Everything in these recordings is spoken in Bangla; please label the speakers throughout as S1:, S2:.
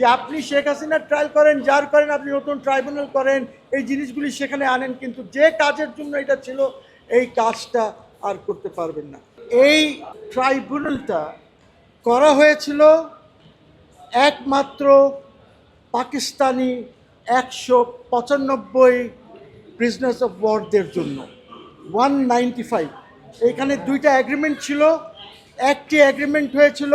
S1: যে আপনি শেখ হাসিনার ট্রায়াল করেন, যার করেন, আপনি নতুন ট্রাইব্যুনাল করেন, এই জিনিসগুলি সেখানে আনেন, কিন্তু যে কাজের জন্য এটা ছিল এই কাজটা আর করতে পারবেন না। এই ট্রাইব্যুনালটা করা হয়েছিল একমাত্র পাকিস্তানি 195 প্রিজনার্স অফ ওয়ারদের জন্য, 195। এখানে দুইটা এগ্রিমেন্ট ছিল। একটি এগ্রিমেন্ট হয়েছিল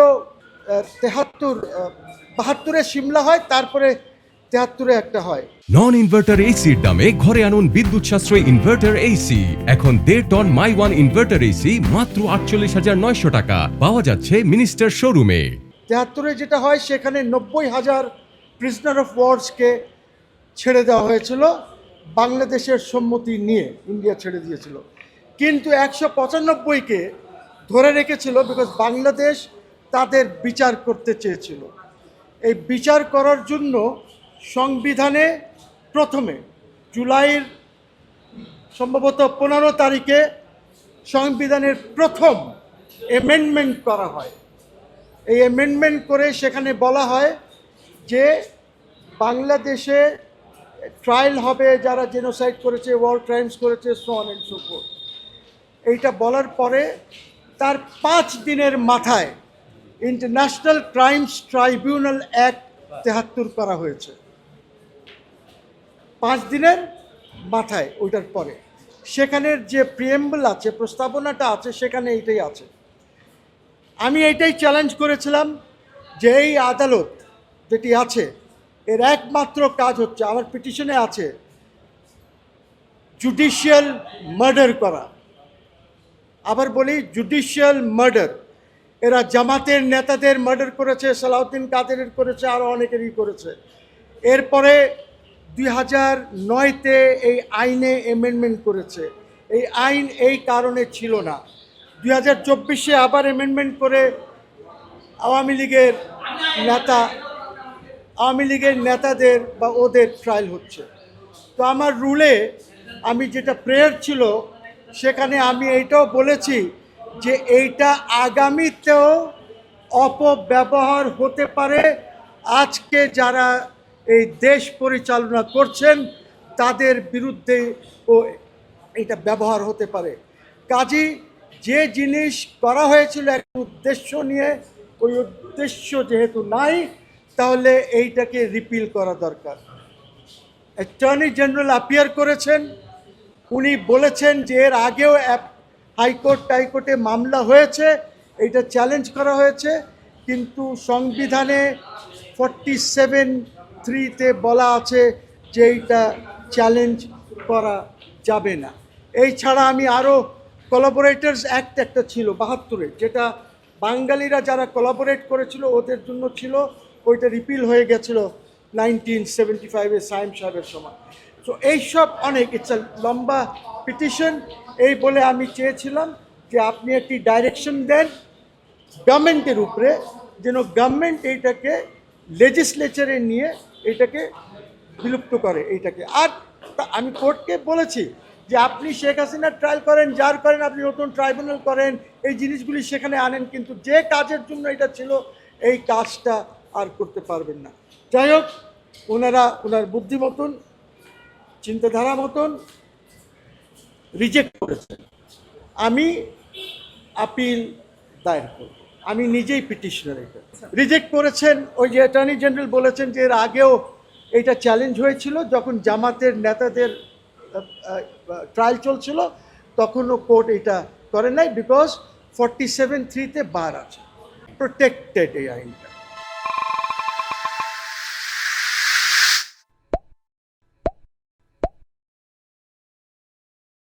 S1: 72-এ সিমলা হয়, তারপরে 73-এ একটা হয়।
S2: নন ইনভার্টার এসির দামে ঘরে আনুন বিদ্যুৎ সাশ্রয়ী ইনভার্টার এসি। এখন 1.5 টন মাই ওয়ান ইনভার্টার এসি মাত্র 48,900 টাকা পাওয়া যাচ্ছে মিনিস্টার শোরুমে।
S1: 73-এ যেটা হয় সেখানে 90,000 প্রিজনার অফ ওয়ার্সকে ছেড়ে দেওয়া হয়েছিল বাংলাদেশের সম্মতি নিয়ে, ইন্ডিয়া ছেড়ে দিয়েছিল। কিন্তু 195-কে ধরে রেখেছিল বিকজ বাংলাদেশ তাদের বিচার করতে চেয়েছিল। এই বিচার করার জন্য সংবিধানে প্রথমে জুলাইয়ের সম্ভবত 15 তারিখে সংবিধানের প্রথম অ্যামেন্ডমেন্ট করা হয়। এই অ্যামেন্ডমেন্ট করে সেখানে বলা হয় যে বাংলাদেশে ট্রায়াল হবে যারা জেনোসাইড করেছে, ওয়ার ক্রাইমস করেছে, so on and so fourth. এইটা বলার পরে তার 5 দিনের মাথায় ইন্টারন্যাশনাল ক্রাইমস ট্রাইব্যুনাল অ্যাক্ট 73 করা হয়েছে। 5 দিনের মাথায়, ওইটার পরে সেখানের যে প্রিএম্বল আছে, প্রস্তাবনাটা আছে, সেখানে এইটাই আছে। আমি এইটাই চ্যালেঞ্জ করেছিলাম যে এই আদালত যেটি আছে এর একমাত্র কাজ হচ্ছে, আমার পিটিশনে আছে, জুডিশিয়াল মার্ডার করা। আবার বলি জুডিশিয়াল মার্ডার। এরা জামাতের নেতাদের মার্ডার করেছে, সালাউদ্দিন কাদেরের করেছে, আরও অনেকেরই করেছে। এরপরে 2009-তে এই আইনে অ্যামেন্ডমেন্ট করেছে। এই আইন এই কারণে ছিল না। 2024-এ আবার অ্যামেন্ডমেন্ট করে আওয়ামী লীগের নেতাদের বা ওদের ট্রায়াল হচ্ছে। তো আমার রুলে আমি যেটা প্রেয়ার ছিল সেখানে আমি এইটাও বলেছি যে এইটা আগামীতেও অপব্যবহার হতে পারে। আজকে যারা এই দেশ পরিচালনা করছেন তাদের বিরুদ্ধে ও এটা ব্যবহার হতে পারে। কাজেই যে জিনিস করা হয়েছিল একটা উদ্দেশ্য নিয়ে, ওই উদ্দেশ্য যেহেতু নাই, তাহলে এইটাকে রিপিল করা দরকার। অ্যাটর্নি জেনারেল অ্যাপিয়ার করেছেন, উনি বলেছেন যে এর আগেও হাইকোর্টে মামলা হয়েছে, এটা চ্যালেঞ্জ করা হয়েছে, কিন্তু সংবিধানে 47(3)তে বলা আছে যে এইটা চ্যালেঞ্জ করা যাবে না। এই ছাড়া আমি আরও কোলাবোরেটরস অ্যাক্ট একটা ছিল 72-এ, যেটা বাঙালিরা যারা কোলাবোরেট করেছিল ওদের জন্য ছিল, ওইটা রিপিল হয়ে গেছিল 1975-এ সাইম সাহেবের সময়। তো এইসব অনেক, ইটস লম্বা পিটিশন। এই বলে আমি চেয়েছিলাম যে আপনি একটি ডাইরেকশন দেন গভর্নমেন্টের উপরে, যেন গভর্নমেন্ট এইটাকে লেজিসলেচারে নিয়ে এটাকে বিলুপ্ত করে এইটাকে। আর আমি কোর্টকে বলেছি যে আপনি শেখ হাসিনার ট্রায়াল করেন, যার করেন, আপনি নতুন ট্রাইব্যুনাল করেন, এই জিনিসগুলি সেখানে আনেন, কিন্তু যে কাজের জন্য এটা ছিল এই কাজটা আর করতে পারবেন না। যাই হোক, ওনার বুদ্ধি মতন, চিন্তাধারা মতন রিজেক্ট করেছেন। আমি আপিল দায়ের করব, আমি নিজেই পিটিশনার। এটা রিজেক্ট করেছেন। ওই যে অ্যাটর্নি জেনারেল বলেছেন যে এর আগেও এটা চ্যালেঞ্জ হয়েছিল, যখন জামাতের নেতাদের ট্রায়াল চলছিল তখনও কোর্ট এটা করে নাই, বিকজ 47(3)তে বার আছে, প্রোটেক্টেড এই আইনটা।